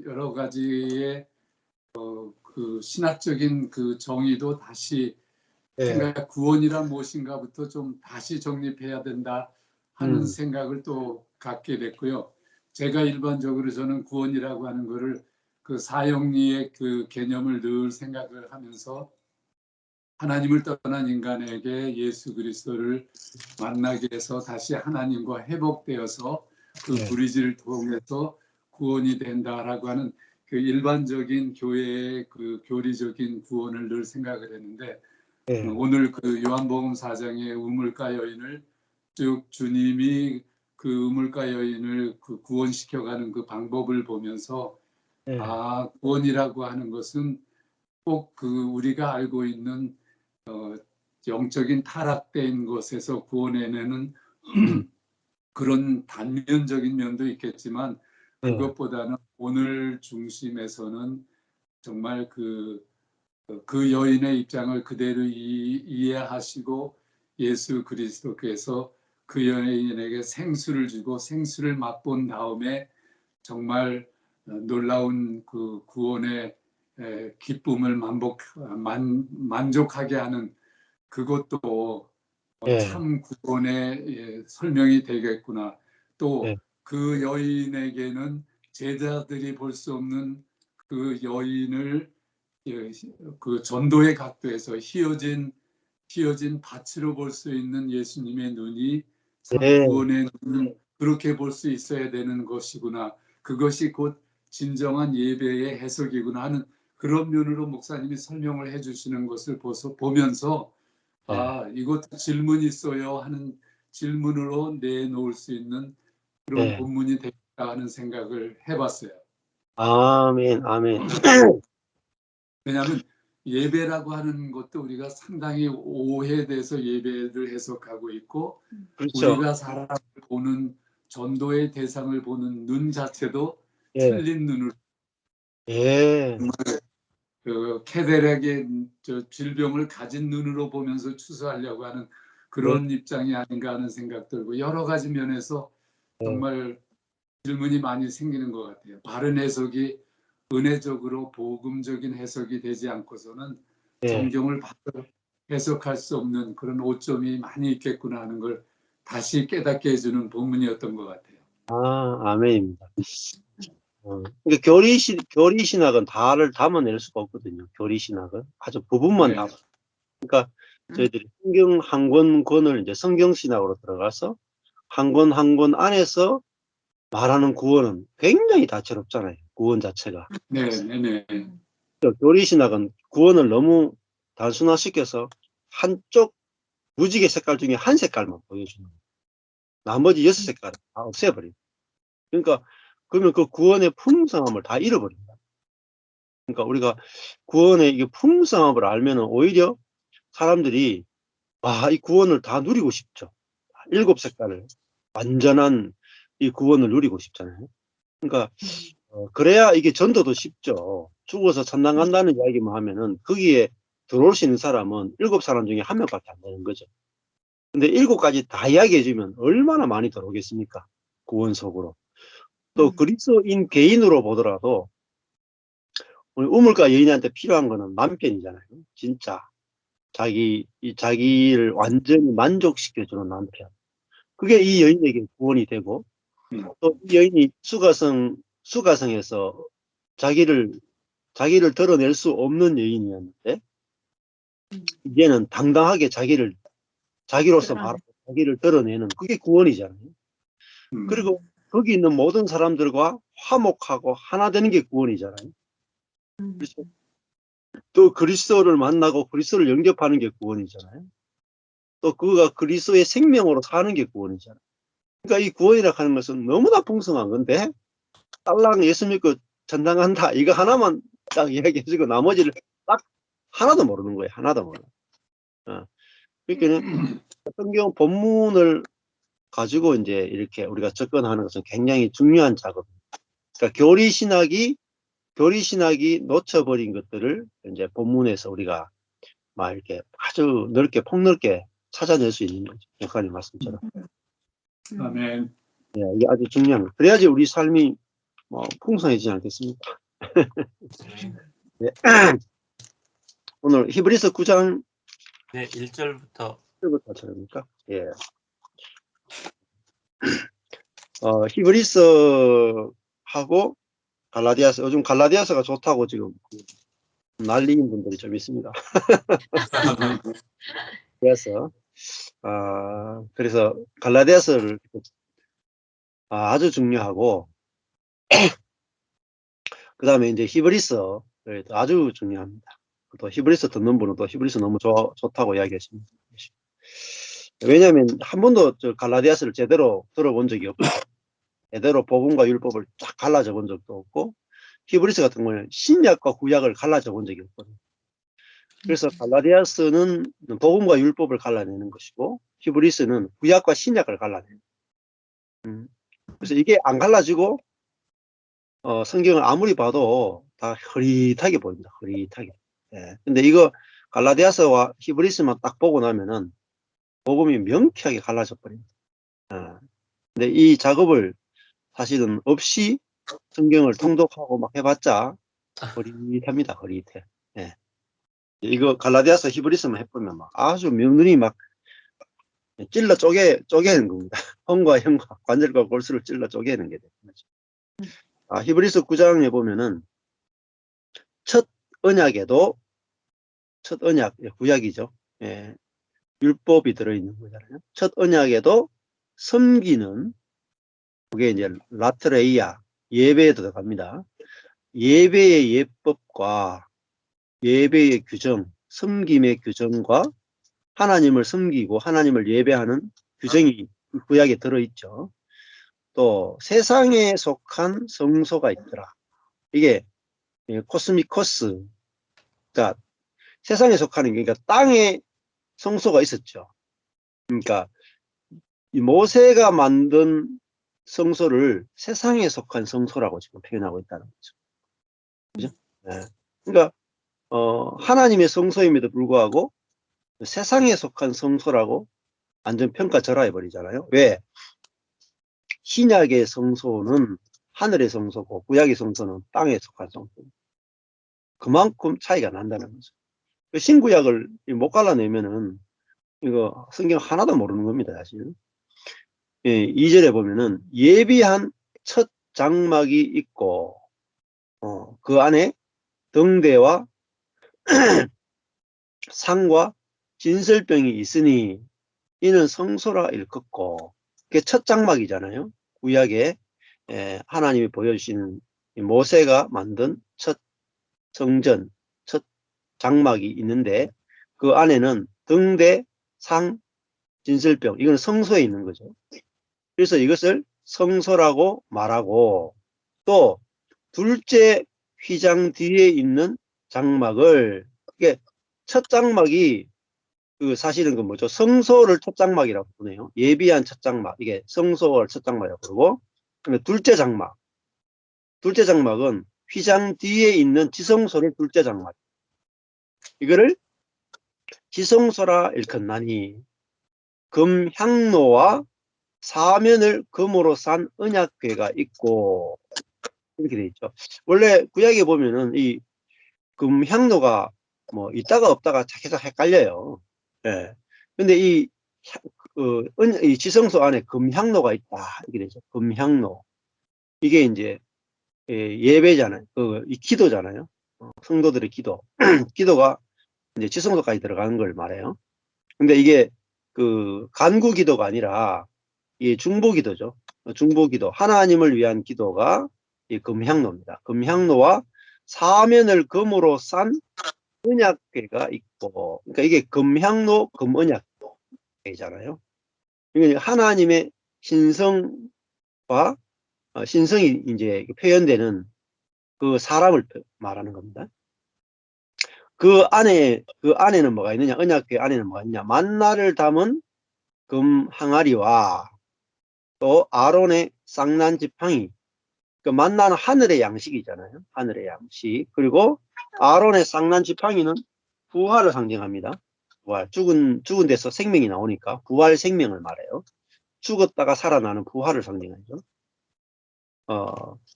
여러 가지의 그 신학적인 그 정의도 다시 생각, 구원이란 무엇인가부터 좀 다시 정립해야 된다 하는 생각을 또 갖게 됐고요. 제가 일반적으로 저는 구원이라고 하는 거를 그 사형리의 그 개념을 늘 생각을 하면서 하나님을 떠난 인간에게 예수 그리스도를 만나게 해서 다시 하나님과 회복되어서 그 브리지를 통해서 구원이 된다라고 하는 그 일반적인 교회의 그 교리적인 구원을 늘 생각을 했는데 오늘 그 요한복음 4장의 우물가 여인을 쭉 주님이 그 우물가 여인을 그 구원시켜가는 그 방법을 보면서 아, 구원이라고 하는 것은 꼭 그 우리가 알고 있는 영적인 타락된 것에서 구원해내는 그런 단면적인 면도 있겠지만 그것보다는 오늘 중심에서는 정말 그 여인의 입장을 그대로 이해하시고 예수 그리스도께서 그 여인에게 생수를 주고 생수를 맛본 다음에 정말 놀라운 그 구원의 기쁨을 만족하게 하는 그것도 참 구원의 설명이 되겠구나. 또 그 여인에게는 제자들이 볼 수 없는 그 여인을 그 전도의 각도에서 휘어진 밭으로 볼 수 있는 예수님의 눈이 참 구원의 눈을 그렇게 볼 수 있어야 되는 것이구나. 그것이 곧 진정한 예배의 해석이구나 하는 그런 면으로 목사님이 설명을 해주시는 것을 보면서 아, 이것도 질문이 있어요 하는 질문으로 내놓을 수 있는 그런 본문이 되겠다 하는 생각을 해봤어요. 아멘, 아멘. 왜냐하면 예배라고 하는 것도 우리가 상당히 오해돼서 예배를 해석하고 있고 그렇죠. 우리가 사람을 보는 전도의 대상을 보는 눈 자체도 틀린 눈으로 그 캐데락의 질병을 가진 눈으로 보면서 추수하려고 하는 그런 입장이 아닌가 하는 생각 들고 여러 가지 면에서 정말 질문이 많이 생기는 것 같아요. 바른 해석이 은혜적으로 복음적인 해석이 되지 않고서는 성경을 바로 해석할 수 없는 그런 오점이 많이 있겠구나 하는 걸 다시 깨닫게 해주는 본문이었던 것 같아요. 아, 아멘입니다. 그러니까 교리신학은 다를 담아낼 수가 없거든요. 교리신학은 아주 부분만 담아. 그러니까 저희들이 성경 한 권을 이제 성경신학으로 들어가서 한 권 한 권 안에서 말하는 구원은 굉장히 다채롭잖아요. 구원 자체가. 네. 교리신학은 구원을 너무 단순화시켜서 한쪽 무지개 색깔 중에 한 색깔만 보여주는 거예요. 나머지 6색깔은 다 없애버려요. 그러니까 그러면 그 구원의 풍성함을 다 잃어버린다. 그러니까 우리가 구원의 이 풍성함을 알면은 오히려 사람들이 이 구원을 다 누리고 싶죠. 7색깔을 완전한 이 구원을 누리고 싶잖아요. 그러니까 그래야 이게 전도도 쉽죠. 죽어서 천당 간다는 이야기만 하면은 거기에 들어올 수 있는 사람은 7사람 중에 1명밖에 안 되는 거죠. 근데 7가지 다 이야기해 주면 얼마나 많이 들어오겠습니까? 구원 속으로. 또 그리스도인 개인으로 보더라도 우리 우물가 여인한테 필요한 거는 남편이잖아요. 진짜 자기를 완전히 만족시켜주는 남편. 그게 이 여인에게 구원이 되고 또 이 여인이 수가성에서 자기를 드러낼 수 없는 여인이었는데 이제는 당당하게 자기로서 말하고 자기를 드러내는 그게 구원이잖아요. 그리고 거기 있는 모든 사람들과 화목하고 하나 되는 게 구원이잖아요. 그렇죠? 또 그리스도를 만나고 그리스도를 영접하는 게 구원이잖아요. 또 그가 그리스도의 생명으로 사는 게 구원이잖아요. 그러니까 이 구원이라고 하는 것은 너무나 풍성한 건데 딸랑 예수 믿고 전당 간다 이거 하나만 딱 이야기해주고 나머지를 딱 하나도 모르는 거예요. 하나도 몰라. 그러니까 성경 본문을 가지고 이제 이렇게 우리가 접근하는 것은 굉장히 중요한 작업입니다. 그러니까 교리신학이 놓쳐버린 것들을 이제 본문에서 우리가 막 이렇게 아주 폭넓게 찾아낼 수 있는 거죠. 목사님 말씀처럼. 아멘. 네, 이게 아주 중요한 거예요. 그래야지 우리 삶이 뭐 풍성해지지 않겠습니까? 네. 오늘 히브리서 9장 네, 1절부터 1절부터 처럼입니까? 예. 히브리서하고 갈라디아서, 요즘 갈라디아서가 좋다고 지금 난리인 분들이 좀 있습니다. 그래서 갈라디아서를 아주 중요하고, 그 다음에 이제 히브리서 아주 중요합니다. 또 히브리서 듣는 분은 또 히브리서 너무 좋다고 이야기하십니다. 왜냐하면 한 번도 저 갈라디아서를 제대로 들어본 적이 없고, 제대로 복음과 율법을 쫙 갈라져 본 적도 없고, 히브리서 같은 경우는 신약과 구약을 갈라져 본 적이 없거든요. 그래서 갈라디아서는 복음과 율법을 갈라내는 것이고, 히브리서는 구약과 신약을 갈라내는. 그래서 이게 안 갈라지고 성경을 아무리 봐도 다 흐릿하게 보입니다. 흐릿하게. 예. 근데 이거 갈라디아서와 히브리서만 딱 보고 나면은 복음이 명쾌하게 갈라져 버립니다. 근데 이 작업을 사실은 없이 성경을 통독하고 막 해봤자 흐릿합니다. 흐릿해. 예. 이거 갈라디아서 히브리서만 해보면 막 아주 명륜이 막 찔러 쪼개는 겁니다. 혼과 형과 관절과 골수를 찔러 쪼개는 게 되는 거죠. 히브리서 9장에 보면은 첫 언약에도 첫 언약, 구약이죠. 예, 율법이 들어있는 거잖아요. 첫 언약에도 섬기는, 그게 이제 라트레이아, 예배에 들어갑니다. 예배의 예법과 예배의 규정, 섬김의 규정과 하나님을 섬기고 하나님을 예배하는 규정이 구약에 들어있죠. 또 세상에 속한 성소가 있더라. 이게 코스미코스, 그러니까 세상에 속하는 게, 그러니까 땅에 성소가 있었죠. 그러니까 이 모세가 만든 성소를 세상에 속한 성소라고 지금 표현하고 있다는 거죠. 그죠? 네. 그러니까 하나님의 성소임에도 불구하고 세상에 속한 성소라고 완전 평가절하해 버리잖아요. 왜? 신약의 성소는 하늘의 성소고 구약의 성소는 땅에 속한 성소. 그만큼 차이가 난다는 거죠. 신구약을 못 갈라내면은 이거 성경 하나도 모르는 겁니다, 사실. 예, 2절에 보면은 예비한 첫 장막이 있고 그 안에 등대와 상과 진설병이 있으니 이는 성소라 일컫고, 그게 첫 장막이잖아요. 구약에 하나님이 보여주시는 모세가 만든 첫 성전, 첫 장막이 있는데 그 안에는 등대, 상, 진설병, 이건 성소에 있는 거죠. 그래서 이것을 성소라고 말하고, 또 둘째 휘장 뒤에 있는 장막을, 이게 첫 장막이 사실은 그 뭐죠? 성소를 첫 장막이라고 부르네요. 예비한 첫 장막, 이게 성소를 첫 장막이라고 부르고, 그다음에 둘째 장막은 휘장 뒤에 있는 지성소를 둘째 장막. 이거를 지성소라 일컫나니 금향로와 사면을 금으로 싼 언약궤가 있고, 이렇게 돼 있죠. 원래 구약에 보면은 이 금향로가 뭐 있다가 없다가 계속 헷갈려요. 예. 근데 이 지성소 안에 금향로가 있다, 이게 되죠. 금향로. 이게 이제 예배잖아요. 이 기도잖아요. 성도들의 기도. 기도가 이제 지성소까지 들어가는 걸 말해요. 근데 이게 간구 기도가 아니라 이 중보 기도죠. 중보 기도. 하나님을 위한 기도가 이 금향로입니다. 금향로와 사면을 금으로 싼 언약궤가 있고, 그러니까 이게 금향로, 금언약궤잖아요. 이게 하나님의 신성과 신성이 이제 표현되는 그 사람을 말하는 겁니다. 그 안에는 뭐가 있느냐? 언약궤 안에는 뭐가 있냐? 만나를 담은 금 항아리와 또 아론의 쌍난 지팡이. 그 만나는 하늘의 양식이잖아요. 하늘의 양식. 그리고 아론의 쌍난 지팡이는 부활을 상징합니다. 부활. 죽은 데서 생명이 나오니까 부활 생명을 말해요. 죽었다가 살아나는 부활을 상징하죠.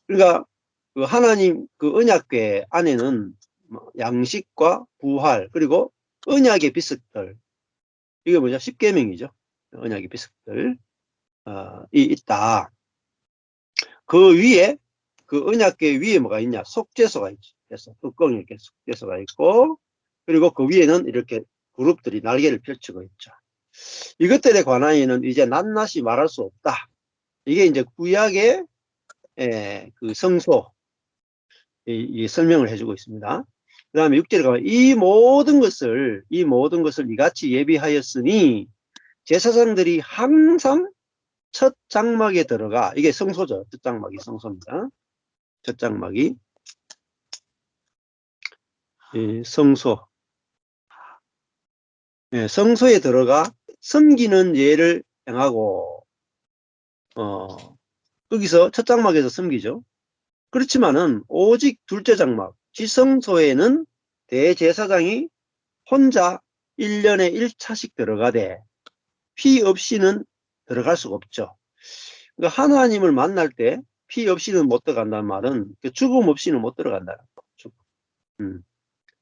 그러니까 그 하나님 그 언약궤 안에는 뭐 양식과 부활 그리고 언약의 비석들 이게 뭐죠? 십계명이죠. 언약의 비석들 이 있다. 그 위에 그 언약궤 위에 뭐가 있냐? 속죄소가 있죠. 그래서 뚜껑이 이렇게 속죄소가 있고 그리고 그 위에는 이렇게 그룹들이 날개를 펼치고 있죠. 이것들에 관하여는 이제 낱낱이 말할 수 없다. 이게 이제 구약의 그 성소 이 설명을 해주고 있습니다. 그 다음에 6절에 가면 이 모든 것을 이같이 예비하였으니 제사장들이 항상 첫 장막에 들어가 이게 성소죠. 첫 장막이 성소입니다. 첫 장막이 성소 성소에 들어가 섬기는 예를 행하고 거기서 첫 장막에서 섬기죠. 그렇지만은 오직 둘째 장막 지성소에는 대제사장이 혼자 1년에 1차씩 들어가되 피 없이는 들어갈 수가 없죠. 그러니까 하나님을 만날 때 피 없이는 못 들어간다는 말은 죽음 없이는 못 들어간다는 거죠.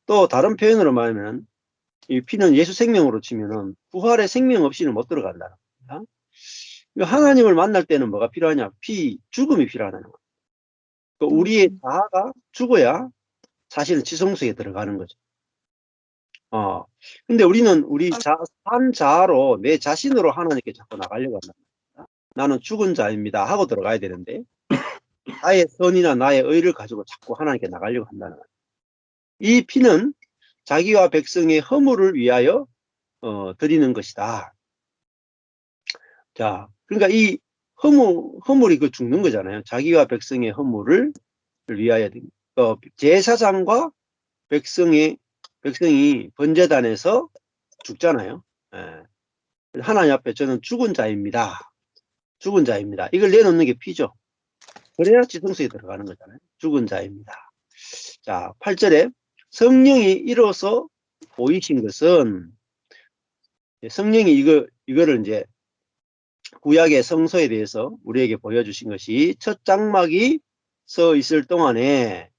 또 다른 표현으로 말하면 이 피는 예수 생명으로 치면은 부활의 생명 없이는 못 들어간다는 겁니다. 그러니까 하나님을 만날 때는 뭐가 필요하냐? 죽음이 필요하다는 거예요. 그러니까 우리의 자아가 죽어야 사실은 지성소에 들어가는 거죠. 근데 우리는 산 자아로 내 자신으로 하나님께 자꾸 나가려고 한다. 나는 죽은 자입니다 하고 들어가야 되는데 나의 선이나 나의 의를 가지고 자꾸 하나님께 나가려고 한다는 거예요. 이 피는 자기와 백성의 허물을 위하여 드리는 것이다. 자, 그러니까 이 허물이 그 죽는 거잖아요. 자기와 백성의 허물을 위하여 제사장과 백성이 번제단에서 죽잖아요. 하나님 앞에 저는 죽은 자입니다. 죽은 자입니다. 이걸 내놓는 게 피죠. 그래야 지성소에 들어가는 거잖아요. 죽은 자입니다. 자, 8절에 성령이 이로써 보이신 것은 성령이 이거를 이제 구약의 성소에 대해서 우리에게 보여주신 것이 첫 장막이 서 있을 동안에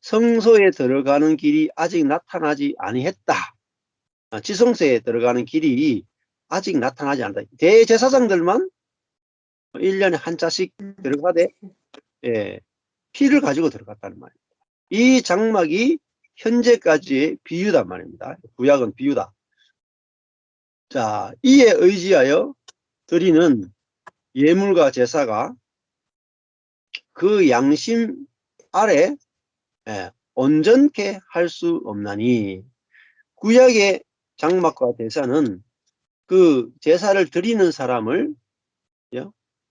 성소에 들어가는 길이 아직 나타나지 아니했다. 지성소에 들어가는 길이 아직 나타나지 않는다. 대제사장들만 1년에 한 차씩 들어가되 피를 가지고 들어갔다는 말입니다. 이 장막이 현재까지의 비유단 말입니다. 구약은 비유다. 자, 이에 의지하여 드리는 예물과 제사가 그 양심 아래 온전케 할 수 없나니 구약의 장막과 제사는 그 제사를 드리는 사람을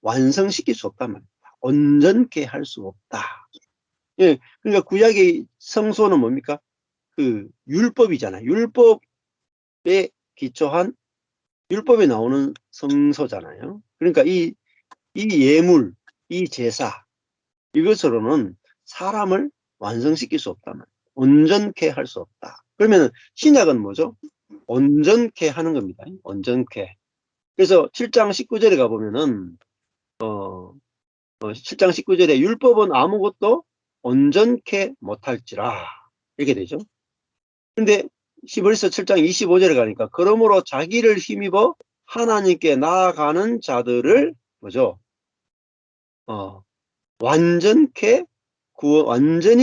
완성시킬 수 없단 말입니다. 온전케 할 수 없다. 그러니까 구약의 성소는 뭡니까? 그 율법이잖아요. 율법에 기초한 율법에 나오는 성소잖아요. 그러니까 이 예물, 이 제사 이것으로는 사람을 완성시킬 수 없단 말이에요. 온전케 할 수 없다. 그러면 신약은 뭐죠? 온전케 하는 겁니다. 온전케. 그래서 7장 19절에 가보면은 7장 19절에 율법은 아무것도 온전케 못할지라 이렇게 되죠. 근데 히브리서 7장 25절에 가니까 그러므로 자기를 힘입어 하나님께 나아가는 자들을 뭐죠? 완전히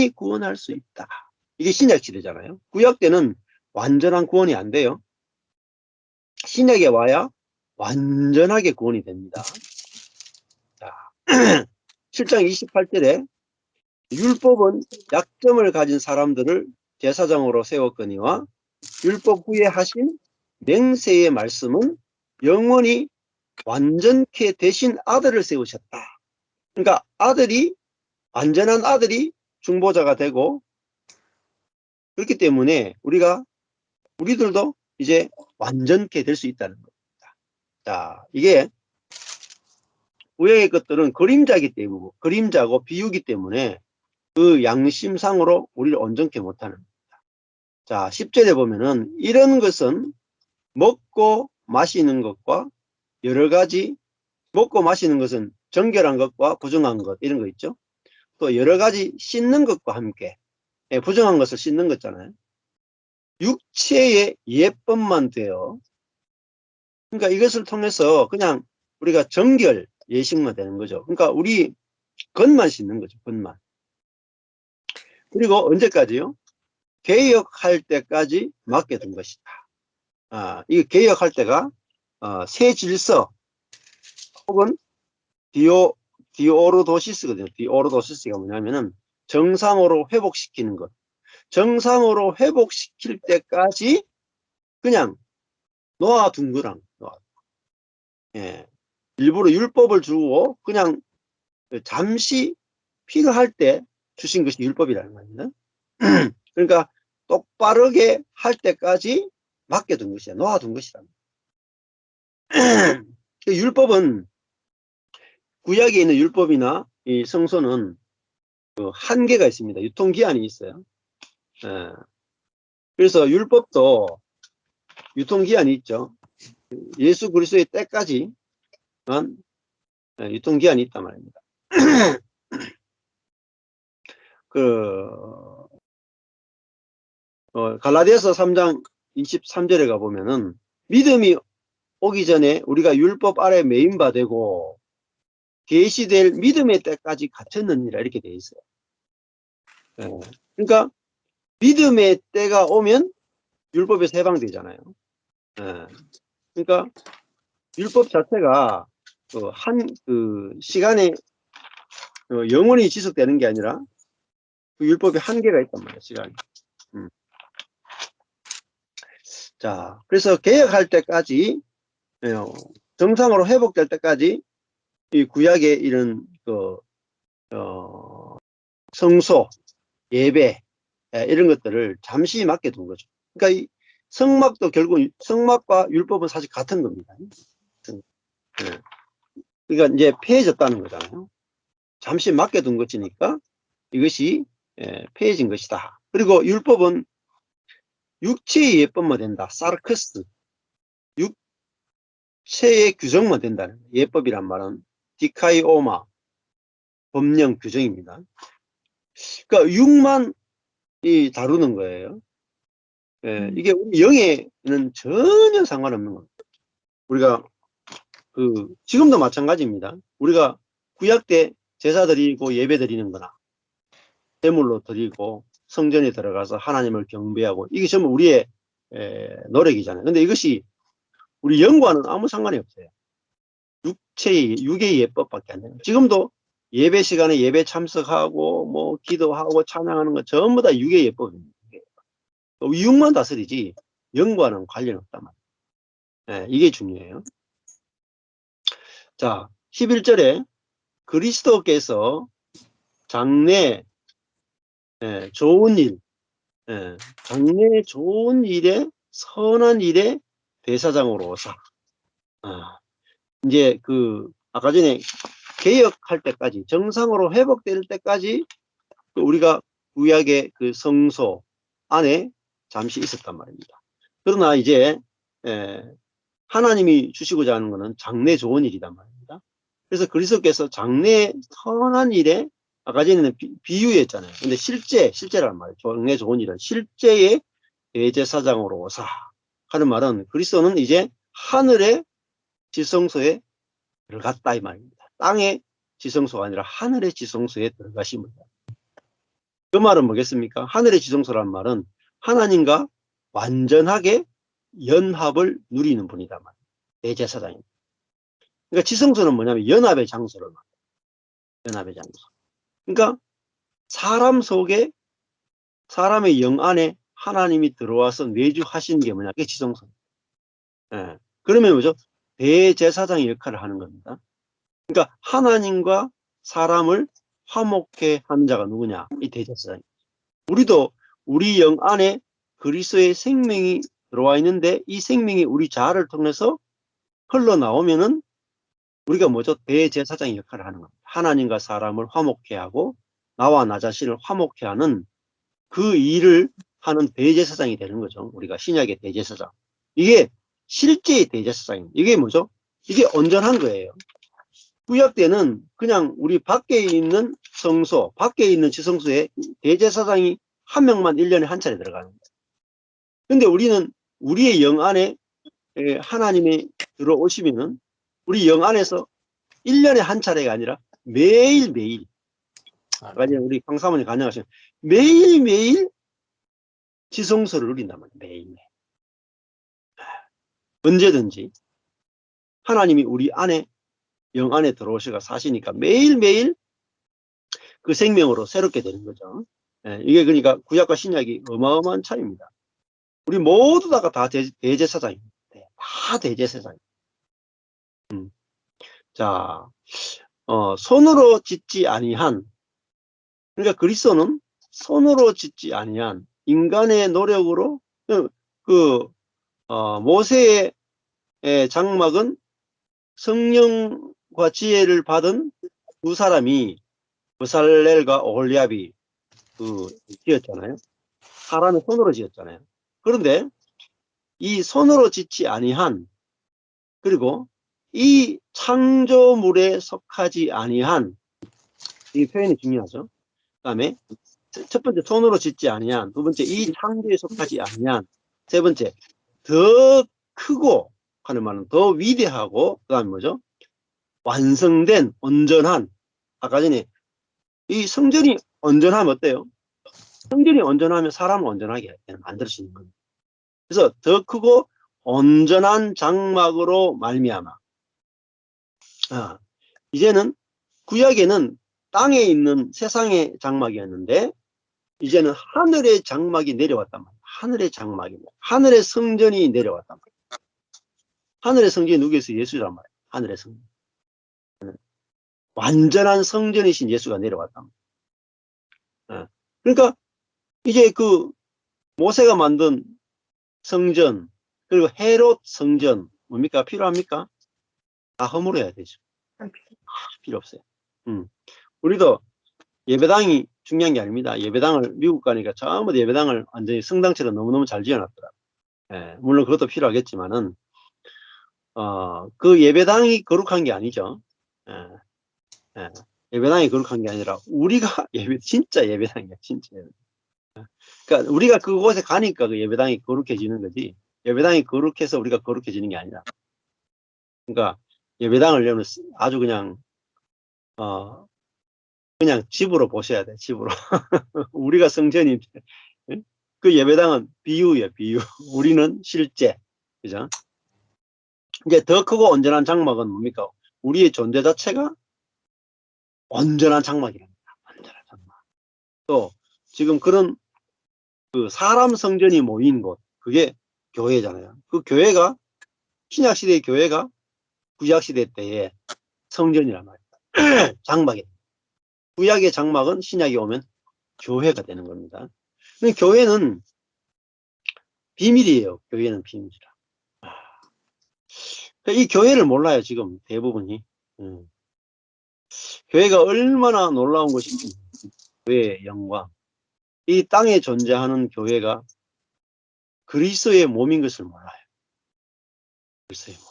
구원할 수 있다. 이게 신약 시대잖아요. 구약 때는 완전한 구원이 안 돼요. 신약에 와야 완전하게 구원이 됩니다. 자, 7장 28절에 율법은 약점을 가진 사람들을 제사장으로 세웠거니와 율법 후에 하신 맹세의 말씀은 영원히 완전케 되신 아들을 세우셨다. 그러니까 완전한 아들이 중보자가 되고 그렇기 때문에 우리들도 이제 완전케 될 수 있다는 겁니다. 자, 이게 구약의 것들은 그림자고 비유기 때문에 그 양심상으로 우리를 온전케 못하는 겁니다. 자, 10절에 보면은 이런 것은 먹고 마시는 것과 여러 가지 먹고 마시는 것은 정결한 것과 부정한 것 이런 거 있죠. 또 여러 가지 씻는 것과 함께 부정한 것을 씻는 거잖아요. 육체의 예법만 돼요. 그러니까 이것을 통해서 그냥 우리가 정결 예식만 되는 거죠. 그러니까 우리 겉만 씻는 거죠. 겉만. 그리고 언제까지요? 개혁할 때까지 맡겨둔 것이다. 이 개혁할 때가 새 질서 혹은 디오르도시스거든요. 디오르도시스가 뭐냐면은 정상으로 회복시키는 것. 정상으로 회복시킬 때까지 그냥 놓아둔 거랑. 예. 일부러 율법을 주고 그냥 잠시 필요할 때 주신 것이 율법이라는 겁니다. 그러니까 똑바르게 할 때까지 맡겨둔 것이야. 놓아둔 것이다. 율법은 구약에 있는 율법이나 이 성서는 그 한계가 있습니다. 유통기한이 있어요. 예. 그래서 율법도 유통기한이 있죠. 예수 그리스도의 때까지만 유통기한이 있단 말입니다. 갈라디아서 3장 23절에 가보면은 믿음이 오기 전에 우리가 율법 아래 매인바 되고 계시될 믿음의 때까지 갇혔느니라 이렇게 되어 있어요. 그러니까 믿음의 때가 오면 율법에서 해방되잖아요. 그러니까 율법 자체가 시간에 영원히 지속되는 게 아니라 그 율법에 한계가 있단 말이에요. 시간이. 자, 그래서 개혁할 때까지 정상으로 회복될 때까지 이 구약의 이런 성소, 예배 이런 것들을 잠시 맡겨둔 거죠. 그러니까 이 성막도 결국 성막과 율법은 사실 같은 겁니다. 그러니까 이제 폐해졌다는 거잖아요. 잠시 맡겨둔 것이니까 이것이 폐해진 것이다. 그리고 율법은 육체의 예법만 된다. 사르크스. 육체의 규정만 된다는 거예요. 예법이란 말은 디카이오마, 법령 규정입니다. 그러니까 육만 다루는 거예요. 이게 우리 영에는 전혀 상관없는 겁니다. 우리가 지금도 마찬가지입니다. 우리가 구약 때 제사 드리고 예배 드리는 거나 제물로 드리고 성전에 들어가서 하나님을 경배하고 이게 전부 우리의 노력이잖아요. 근데 이것이 우리 영과는 아무 상관이 없어요. 육의 예법밖에 안 돼요. 지금도 예배 시간에 예배 참석하고 뭐 기도하고 찬양하는 거 전부 다 육의 예법입니다. 육만 다스리지 영과는 관련 없단 말이에요. 이게 중요해요. 자, 11절에 그리스도께서 장래 좋은 일, 장래 좋은 일에 선한 일에 대사장으로 오사. 이제 아까 전에 개혁할 때까지 정상으로 회복될 때까지 우리가 구약의 성소 안에 잠시 있었단 말입니다. 그러나 이제 하나님이 주시고자 하는 것은 장래 좋은 일이란 말입니다. 그래서 그리스도께서 장래 선한 일에 아까 전에는 비유였잖아요. 근데 실제란 말이에요. 장래 좋은 일은 실제의 대제사장으로 오사 하는 말은 그리스도는 이제 하늘의 지성소에 들어갔다 이 말입니다. 땅의 지성소가 아니라 하늘의 지성소에 들어가심을. 그 말은 뭐겠습니까? 하늘의 지성소란 말은 하나님과 완전하게 연합을 누리는 분이다 말이에요. 대제사장입니다. 그러니까 지성소는 뭐냐면 연합의 장소를 말해요. 연합의 장소. 그러니까 사람 속에 사람의 영 안에 하나님이 들어와서 내주하시는 게 뭐냐? 그게 지성소입니다. 그러면 뭐죠? 대제사장의 역할을 하는 겁니다. 그러니까 하나님과 사람을 화목해 하는 자가 누구냐? 이 대제사장. 우리도 우리 영 안에 그리스도의 생명이 들어와 있는데 이 생명이 우리 자아를 통해서 흘러나오면은 우리가 뭐죠? 대제사장의 역할을 하는 겁니다. 하나님과 사람을 화목해 하고 나와 나 자신을 화목해 하는 그 일을 하는 대제사장이 되는 거죠. 우리가 신약의 대제사장. 이게 실제의 대제사장입니다. 이게 뭐죠? 이게 온전한 거예요. 구약 때는 그냥 우리 밖에 있는 성소, 밖에 있는 지성소에 대제사장이 한 명만 1년에 한 차례 들어가는 거예요. 근데 우리는 우리의 영 안에 하나님이 들어오시면은 우리 영 안에서 1년에 한 차례가 아니라 매일매일, 우리 강사모님 간증하시는 매일매일 지성소를 누린단 말이에요. 매일매일. 언제든지 하나님이 우리 안에, 영 안에 들어오셔가 사시니까 매일매일 그 생명으로 새롭게 되는 거죠. 이게 그러니까 구약과 신약이 어마어마한 차이입니다. 우리 모두 다가 다 대제사장입니다. 다 대제사장입니다. 자, 손으로 짓지 아니한, 그러니까 그리스도는 손으로 짓지 아니한 인간의 노력으로 모세의 장막은 성령과 지혜를 받은 두 사람이 브살렐과 오홀리압이 지었잖아요. 사람의 손으로 지었잖아요. 그런데 이 손으로 짓지 아니한, 그리고 이 창조물에 속하지 아니한, 이 표현이 중요하죠. 그 다음에 첫 번째 손으로 짓지 아니한, 두 번째 이 창조에 속하지 아니한, 세 번째 더 크고 하는 말은 더 위대하고, 그 다음에 뭐죠? 완성된 온전한. 아까 전에 이 성전이 온전하면 어때요? 성전이 온전하면 사람을 온전하게 만들 수 있는 겁니다. 그래서 더 크고 온전한 장막으로 말미암아. 이제는 구약에는 땅에 있는 세상의 장막이었는데 이제는 하늘의 장막이 내려왔단 말이에요. 하늘의 장막입니다. 하늘의 성전이 내려왔단 말이에요. 하늘의 성전이 누구였어요? 예수란 말이에요. 하늘의 성전. 완전한 성전이신 예수가 내려왔단 말이에요. 그러니까 이제 그 모세가 만든 성전, 그리고 헤롯 성전 뭡니까? 필요합니까? 다 허물어야 되죠. 필요 없어요. 우리도 예배당이 중요한 게 아닙니다. 예배당을 미국 가니까 전부 다 예배당을 완전히 성당처럼 너무너무 잘 지어놨더라고요. 물론 그것도 필요하겠지만은 그 예배당이 거룩한 게 아니죠. 예배당이 거룩한 게 아니라 우리가 진짜 예배당이야. 진짜 예배당. 그러니까 우리가 그곳에 가니까 그 예배당이 거룩해지는 거지, 예배당이 거룩해서 우리가 거룩해지는 게 아니라. 그러니까 예배당을 여러분 아주 그냥 집으로 보셔야 돼. 집으로. 우리가 성전인데 그 예배당은 비유예요. 비유. 우리는 실제. 그죠? 이제 더 크고 온전한 장막은 뭡니까? 우리의 존재 자체가 온전한 장막이랍니다. 온전한 장막. 또 지금 그런 그 사람 성전이 모인 곳, 그게 교회잖아요. 그 교회가, 신약시대의 교회가 구약시대 때의 성전이란 말이에요. 장막이. 구약의 장막은 신약이 오면 교회가 되는 겁니다. 근데 교회는 비밀이에요. 교회는 비밀이라. 이 교회를 몰라요. 지금 대부분이. 교회가 얼마나 놀라운 것인지, 교회의 영광. 이 땅에 존재하는 교회가 그리스도의 몸인 것을 몰라요. 그리스도의 몸.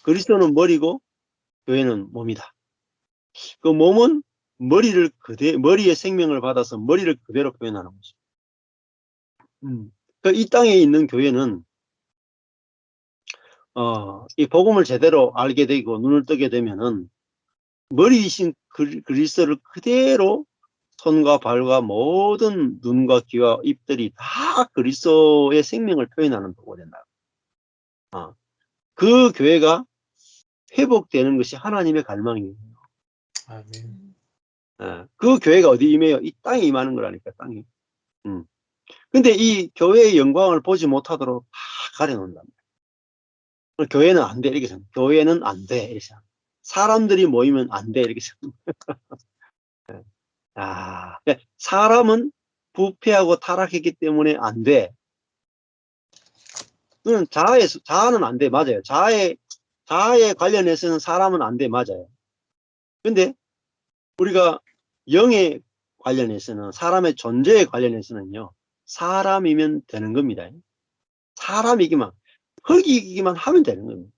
그리스도는 머리고 교회는 몸이다. 그 몸은 머리의 생명을 받아서 머리를 그대로 표현하는 거죠. 이 땅에 있는 교회는 이 복음을 제대로 알게 되고 눈을 뜨게 되면은 머리이신 그리스도를 그대로 손과 발과 모든 눈과 귀와 입들이 다 그리스도의 생명을 표현하는 도구가 된다. 그 교회가 회복되는 것이 하나님의 갈망이에요. 아멘. 그 교회가 어디 임해요? 이 땅에 임하는 거라니까, 땅에. 근데 이 교회의 영광을 보지 못하도록 다 가려놓는다. 교회는 안 돼, 이렇게 생각합니다. 교회는 안 돼, 이렇게 생각합니다. 사람들이 모이면 안 돼, 이렇게 생각합니다. 사람은 부패하고 타락했기 때문에 안 돼. 그건 자아는 안 돼, 맞아요. 자아에 관련해서는 사람은 안 돼, 맞아요. 근데 우리가 영에 관련해서는, 사람의 존재에 관련해서는요, 사람이면 되는 겁니다. 사람이기만, 흙이기만 하면 되는 겁니다.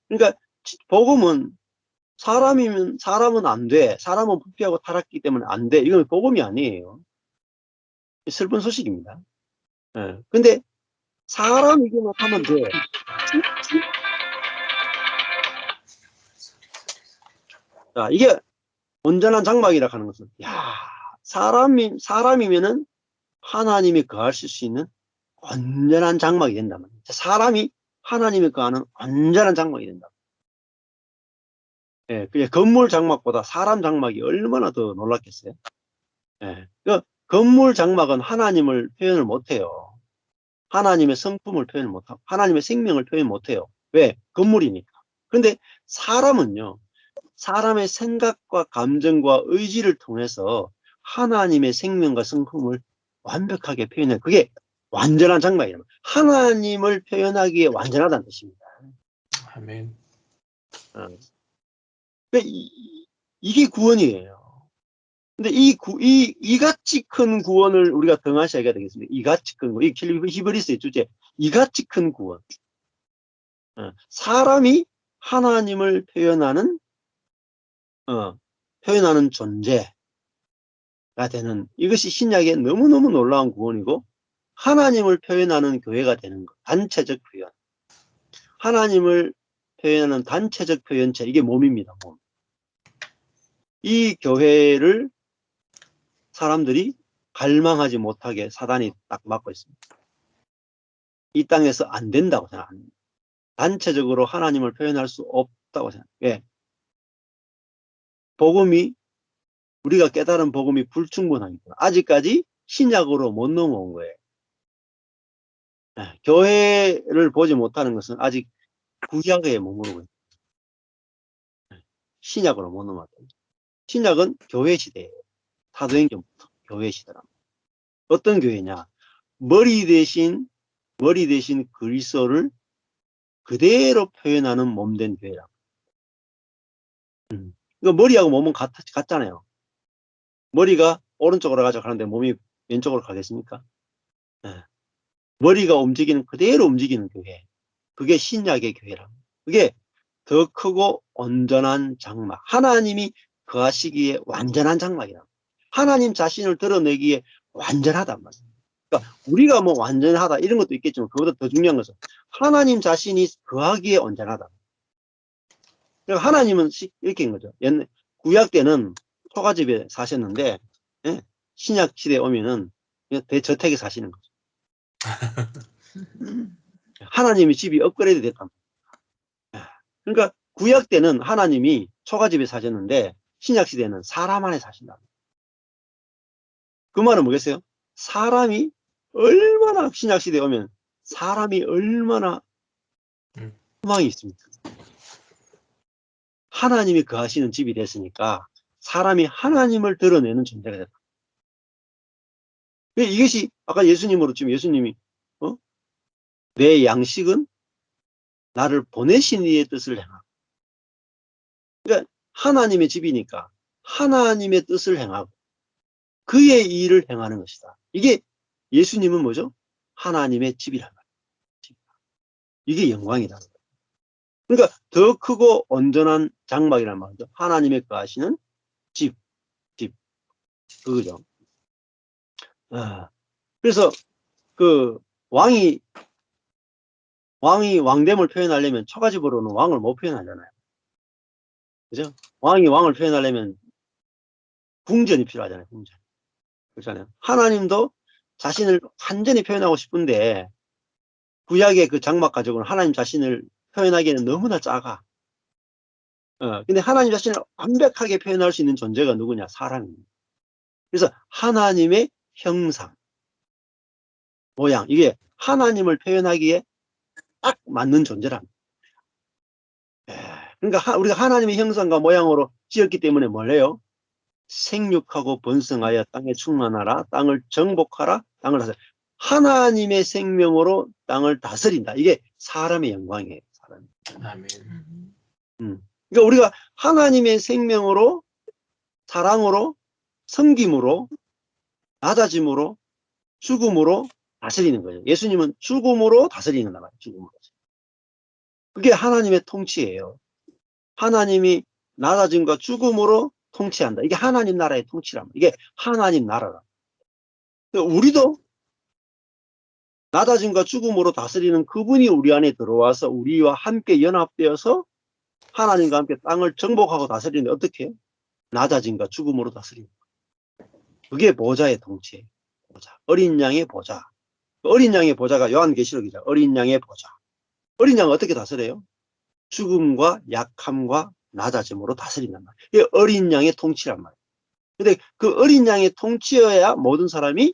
그러니까 복음은 사람은 안 돼. 사람은 부패하고 타락하기 때문에 안 돼. 이건 복음이 아니에요. 슬픈 소식입니다. 예. 근데 사람이기만 하면 돼. 자, 이게 온전한 장막이라 하는 것은, 야, 사람이면은 하나님이 거하실 수 있는 온전한 장막이 된단 말이에요. 사람이 하나님이 거하는 온전한 장막이 된다. 예, 그게 건물 장막보다 사람 장막이 얼마나 더 놀랍겠어요? 예. 그 건물 장막은 하나님을 표현을 못해요. 하나님의 성품을 표현 못하고, 하나님의 생명을 표현 못해요. 왜? 건물이니까. 그런데 사람은요, 사람의 생각과 감정과 의지를 통해서 하나님의 생명과 성품을 완벽하게 표현해요. 그게 완전한 장막이에요. 하나님을 표현하기에 완전하다는 뜻입니다. 아멘. 어. 그러니까 이게 구원이에요. 근데 이같이 큰 구원을 우리가 등하셔야 되겠습니다. 이같이 큰 구원. 이 히브리스의 주제. 이같이 큰 구원. 사람이 하나님을 표현하는 존재가 되는, 이것이 신약의 너무너무 놀라운 구원이고, 하나님을 표현하는 교회가 되는 것. 단체적 표현. 하나님을 표현하는 단체적 표현체. 이게 몸입니다. 몸. 이 교회를 사람들이 갈망하지 못하게 사단이 딱 막고 있습니다. 이 땅에서 안 된다고 생각합니다. 단체적으로 하나님을 표현할 수 없다고 생각해요. 왜? 복음이, 우리가 깨달은 복음이 불충분하기 때문에 아직까지 신약으로 못 넘어온 거예요. 교회를 보지 못하는 것은 아직 구약에 머무르고 있어요. 신약으로 못 넘어왔다. 신약은 교회 시대예요. 사도행전부터 교회 시대랍니다. 어떤 교회냐? 머리 대신 그리스도를 그대로 표현하는 몸된 교회라고. 이거 머리하고 몸은 같잖아요. 머리가 오른쪽으로 가자고 하는데 몸이 왼쪽으로 가겠습니까? 네. 머리가 그대로 움직이는 교회. 그게 신약의 교회랍니다. 그게 더 크고 온전한 장막. 하나님이 거하시기에 완전한 장막이랍니다. 하나님 자신을 드러내기에 완전하단 말이에요. 그러니까 우리가 뭐 완전하다 이런 것도 있겠지만 그보다 더 중요한 것은 하나님 자신이 거하기에 온전하다. 그러니까 하나님은 이렇게 한 거죠. 옛날 구약 때는 초가집에 사셨는데, 예? 신약 시대에 오면은 대저택에 사시는 거죠. 하나님이 집이 업그레이드 됐단 말이에요. 그러니까 구약 때는 하나님이 초가집에 사셨는데 신약 시대에는 사람 안에 사신다. 그 말은 뭐겠어요? 사람이 얼마나, 신약 시대에 오면 사람이 얼마나 소망이 있습니까? 하나님이 거하시는 집이 됐으니까 사람이 하나님을 드러내는 존재가 됐다. 이것이 아까 예수님으로 치면 예수님이 내 양식은 나를 보내신 이의 뜻을 행하고. 그러니까 하나님의 집이니까 하나님의 뜻을 행하고 그의 일을 행하는 것이다. 이게 예수님은 뭐죠? 하나님의 집이란 말이에요. 이게 영광이다. 그러니까 더 크고 온전한 장막이란 말이죠. 하나님의 거하시는 집. 그거죠. 그래서 그 왕이 왕됨을 표현하려면 초가집으로는 왕을 못 표현하잖아요. 그죠? 왕이 왕을 표현하려면 궁전이 필요하잖아요. 궁전. 그렇잖아요. 하나님도 자신을 완전히 표현하고 싶은데 구약의 그 장막 가족은 하나님 자신을 표현하기에는 너무나 작아. 근데 하나님 자신을 완벽하게 표현할 수 있는 존재가 누구냐? 사람입니다. 그래서 하나님의 형상, 모양, 이게 하나님을 표현하기에 딱 맞는 존재랍니다. 그러니까 우리가 하나님의 형상과 모양으로 지었기 때문에 뭘 해요? 생육하고 번성하여 땅에 충만하라, 땅을 정복하라, 땅을 다스려. 하나님의 생명으로 땅을 다스린다. 이게 사람의 영광이에요. 사람. 아멘. 그러니까 우리가 하나님의 생명으로, 사랑으로, 섬김으로, 낮아짐으로, 죽음으로 다스리는 거예요. 예수님은 죽음으로 다스리는 거예요. 죽음으로. 그게 하나님의 통치예요. 하나님이 낮아짐과 죽음으로 통치한다. 이게 하나님 나라의 통치란 말이야. 이게 하나님 나라라. 우리도 낮아짐과 죽음으로 다스리는 그분이 우리 안에 들어와서 우리와 함께 연합되어서 하나님과 함께 땅을 정복하고 다스리는데 어떻게 해요? 낮아짐과 죽음으로 다스리는 거예요. 그게 보좌의 통치예요. 보좌. 어린 양의 보좌. 어린 양의 보좌가 요한계시록이죠. 어린 양의 보좌. 어린 양은 어떻게 다스려요? 죽음과 약함과 낮아짐으로 다스린단 말이에요. 이게 어린 양의 통치란 말이에요. 근데 그 어린 양의 통치여야 모든 사람이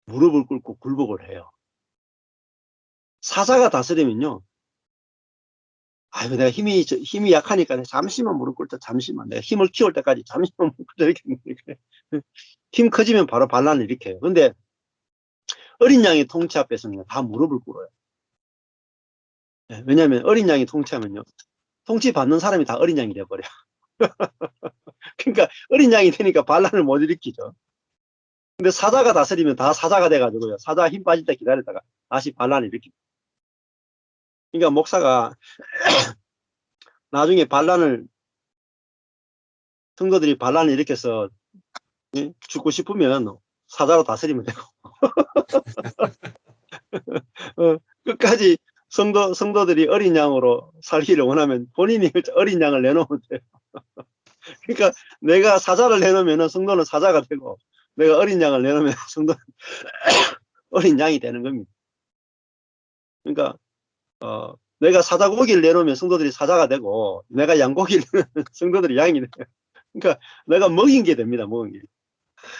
무릎을 꿇고 굴복을 해요. 사자가 다스리면요. 아이고, 내가 힘이 약하니까 잠시만 무릎 꿇자, 잠시만. 내가 힘을 키울 때까지 잠시만 무릎 꿇자, 이렇게. 힘 커지면 바로 반란을 일으켜요. 근데 어린 양의 통치 앞에서는 다 무릎을 꿇어요. 왜냐하면 어린 양이 통치하면요. 통치 받는 사람이 다 어린 양이 돼버려. 그러니까 어린 양이 되니까 반란을 못 일으키죠. 근데 사자가 다스리면 다 사자가 돼가지고요. 사자 힘 빠질 때 기다렸다가 다시 반란을 일으킵니다. 그러니까 목사가 나중에 성도들이 반란을 일으켜서 죽고 싶으면 사자로 다스리면 되고 끝까지 성도들이 어린 양으로 살기를 원하면 본인이 어린 양을 내놓으면 돼요. 그러니까 내가 사자를 내놓으면 성도는 사자가 되고 내가 어린 양을 내놓으면 성도는 어린 양이 되는 겁니다. 그러니까 내가 사자 고기를 내놓으면 성도들이 사자가 되고 내가 양고기를 내놓으면 성도들이 양이 돼요. 그러니까 내가 먹인 게 됩니다. 먹은 게.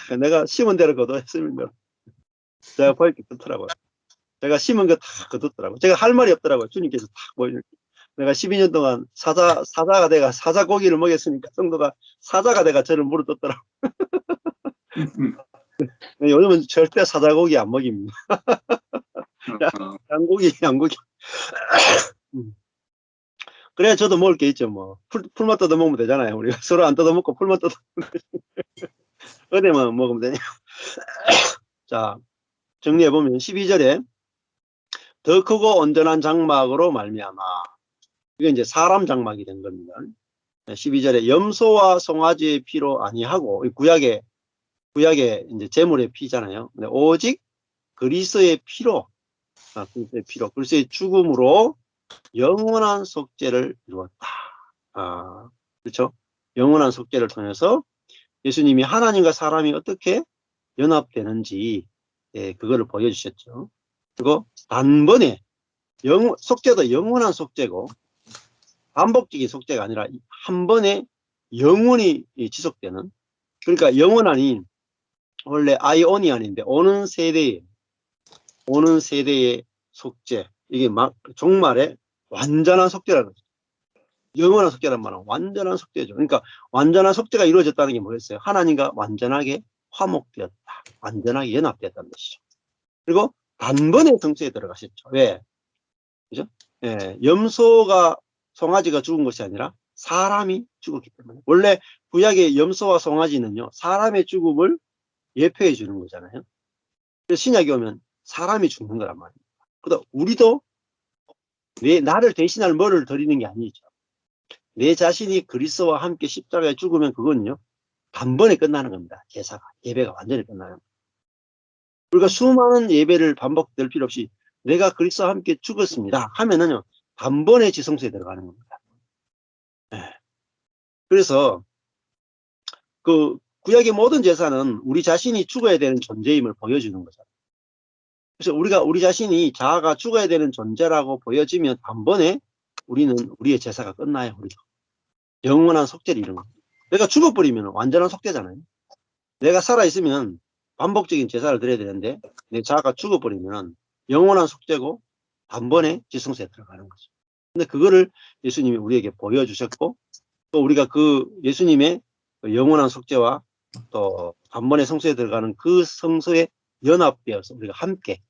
그러니까 내가 심은 대로 거두었으면 제가 보니까 그렇더라고요. 제가 심은 거 다 거뒀더라고요. 제가 할 말이 없더라고요. 주님께서 딱 보여주니까. 내가 12년 동안 사자가 돼가 사자 고기를 먹였으니까 성도가 사자가 돼가 저를 물어뜯더라고요. 요즘은 절대 사자 고기 안 먹입니다. 양고기. 그래야 저도 먹을 게 있죠. 뭐 풀만 뜯어 먹으면 되잖아요. 우리가 서로 안 뜯어 먹고 풀만 뜯어 어디만 먹으면 되냐. 자, 정리해 보면 12절에 더 크고 온전한 장막으로 말미암아. 이게 이제 사람 장막이 된 겁니다. 12절에 염소와 송아지의 피로 아니하고 구약의 이제 제물의 피잖아요. 근데 오직 그리스도의 피로 그리스도의 죽음으로 영원한 속죄를 이루었다. 그렇죠? 영원한 속죄를 통해서 예수님이 하나님과 사람이 어떻게 연합되는지 그거를 보여주셨죠. 그리고 단번에 속죄도 영원한 속죄고 반복적인 속죄가 아니라 한 번에 영원히 지속되는, 그러니까 영원하니 원래 아이오니안인데 오는 세대의 속죄, 이게 막 종말에 완전한 속죄라는 거죠. 영원한 속죄란 말은 완전한 속죄죠. 그러니까 완전한 속죄가 이루어졌다는 게 뭐였어요? 하나님과 완전하게 화목되었다, 완전하게 연합되었다는 것이죠. 그리고 단번에 성소에 들어가셨죠. 왜? 그죠? 염소가 송아지가 죽은 것이 아니라 사람이 죽었기 때문에. 원래 구약의 염소와 송아지는요, 사람의 죽음을 예표해 주는 거잖아요. 그래서 신약에 오면 사람이 죽는 거란 말이에요. 그러다 우리도 나를 대신할 뭐를 드리는 게 아니죠. 내 자신이 그리스도와 함께 십자가에 죽으면 그건요, 단번에 끝나는 겁니다. 예배가 완전히 끝나는 겁니다. 우리가 수많은 예배를 반복될 필요 없이 내가 그리스도와 함께 죽었습니다 하면은요, 단번에 지성소에 들어가는 겁니다. 그래서 그 구약의 모든 제사는 우리 자신이 죽어야 되는 존재임을 보여주는 거죠. 그래서 우리 자신이 자아가 죽어야 되는 존재라고 보여지면 단번에 우리의 제사가 끝나요. 우리도 영원한 속죄를 이루는 겁니다. 내가 죽어버리면 완전한 속죄잖아요. 내가 살아있으면 반복적인 제사를 드려야 되는데 내 자아가 죽어버리면 영원한 속죄고 단번에 지성소에 들어가는 거죠. 근데 그거를 예수님이 우리에게 보여주셨고, 또 우리가 그 예수님의 영원한 속죄와 또 단번에 성소에 들어가는 그 성소에 연합되어서 우리가 함께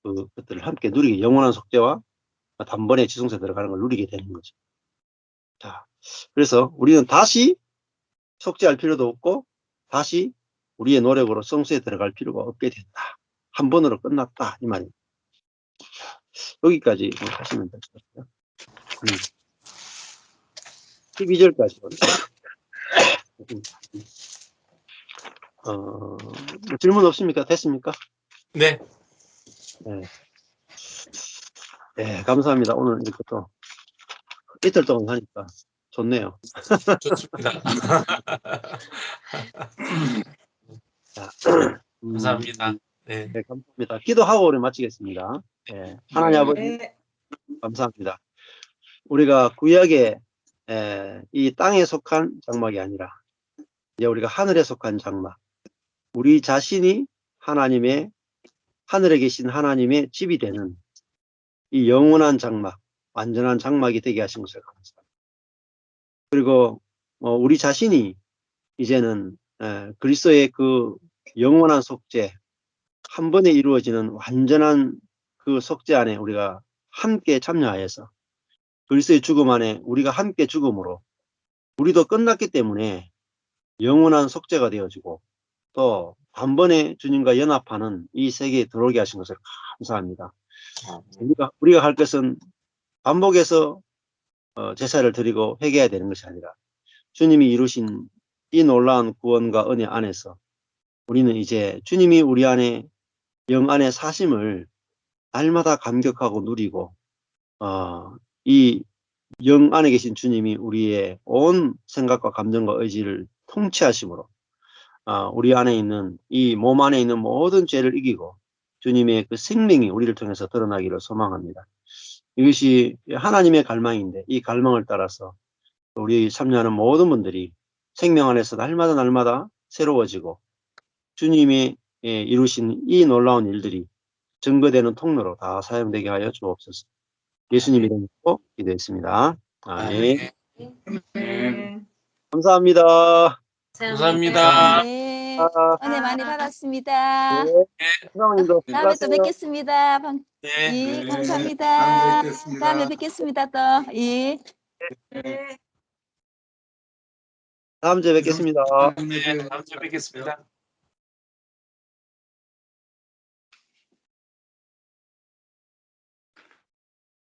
그것들을 함께 누리게, 영원한 속죄와 단번에 지성소에 들어가는 걸 누리게 되는 거죠. 자, 그래서 우리는 다시 속죄할 필요도 없고 다시 우리의 노력으로 성소에 들어갈 필요가 없게 된다. 한 번으로 끝났다, 이 말입니다. 여기까지 하시면 될 것 같아요. 12절까지. 질문 없습니까? 됐습니까? 네. 네. 네, 감사합니다. 오늘 이렇게 또 이틀 동안 하니까 좋네요. 좋습니다. 자, 감사합니다. 네. 네, 감사합니다. 기도하고 우리 마치겠습니다. 네, 하나님 아버지 네. 감사합니다. 우리가 구약에 이 땅에 속한 장막이 아니라 이제 우리가 하늘에 속한 장막, 우리 자신이 하나님의 하늘에 계신 하나님의 집이 되는 이 영원한 장막, 완전한 장막이 되게 하신 것을 감사합니다. 그리고 우리 자신이 이제는 그리스도의 그 영원한 속죄, 한 번에 이루어지는 완전한 그 속죄 안에 우리가 함께 참여하여서 그리스도의 죽음 안에 우리가 함께 죽음으로 우리도 끝났기 때문에 영원한 속죄가 되어지고 또 단번에 주님과 연합하는 이 세계에 들어오게 하신 것을 감사합니다. 우리가 할 것은 반복해서 제사를 드리고 회개해야 되는 것이 아니라 주님이 이루신 이 놀라운 구원과 은혜 안에서 우리는 이제 주님이 우리 안에 영 안에 사심을 날마다 감격하고 누리고 이 영 안에 계신 주님이 우리의 온 생각과 감정과 의지를 통치하심으로 우리 안에 있는 이 몸 안에 있는 모든 죄를 이기고 주님의 그 생명이 우리를 통해서 드러나기를 소망합니다. 이것이 하나님의 갈망인데 이 갈망을 따라서 우리 참여하는 모든 분들이 생명 안에서 날마다 새로워지고 주님이 이루신 이 놀라운 일들이 증거되는 통로로 다 사용되게 하여 주옵소서. 예수님 이름으로 기도했습니다. 아멘. 네. 감사합니다. 감사합니다. 네. 아, 은혜 많이 받았습니다. 네. 사장님도 다음에 또 수고하세요. 뵙겠습니다. 네. 예, 네, 감사합니다. 다음에 뵙겠습니다. 다음에 뵙겠습니다. 또. 예. 다음 주에 뵙겠습니다. 하나님의 네. 다음 주에 뵙겠습니다.